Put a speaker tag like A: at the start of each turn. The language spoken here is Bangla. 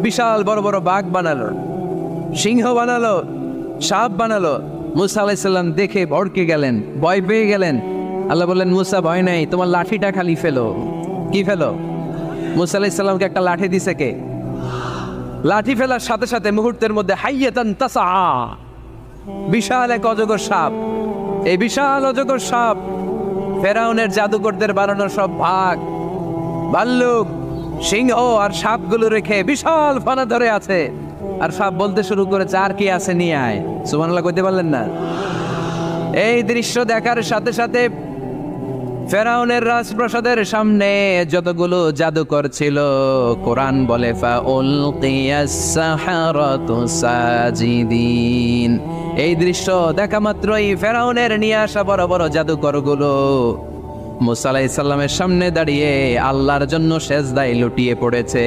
A: বিশাল বড় বড় বাঘ বানালো, সিংহ বানালো, সাপ বানালো। মুসা আলাইহিস সালাম দেখে ভড়কে গেলেন, ভয় পেয়ে গেলেন। আল্লাহ বললেন, মুসা ভয় নাই, তোমার লাঠিটা খালি ফেলো। কি ফেলো? মুসা আলাইহিস সালামকে একটা লাঠি দিছে কে? লাঠি ফেলার সাথে সাথে মুহূর্তের মধ্যে হাইয়াতান তাসআ, বিশাল এক অজগর সাপ। এই বিশাল অজগর সাপ ফেরাউনের জাদুকরদের বানানো সব বাঘ, ভাল্লুক, সিংহ আর সাপগুলো রেখে বিশাল ফানা ধরে আছে। আর সাপ বলতে শুরু করেছে, আর কি আছে নিয়ে আয়। সুবহানাল্লাহ কইতে পারলেন না? এই দৃশ্য দেখার সাথে সাথে ফেরাউনের রাজপ্রাসাদের সামনে যতগুলো জাদুকর ছিল, কোরআন বলে ফাউলকিয়াস সাহারাতু সাজিদিন। এই দৃশ্য দেখা মাত্রই ফেরাউনের নিয়ে আসা বড় বড় জাদুকরগুলো মুসা আলাইহিস সালামের সামনে দাঁড়িয়ে আল্লাহর জন্য সেজদায় লুটিয়ে পড়েছে।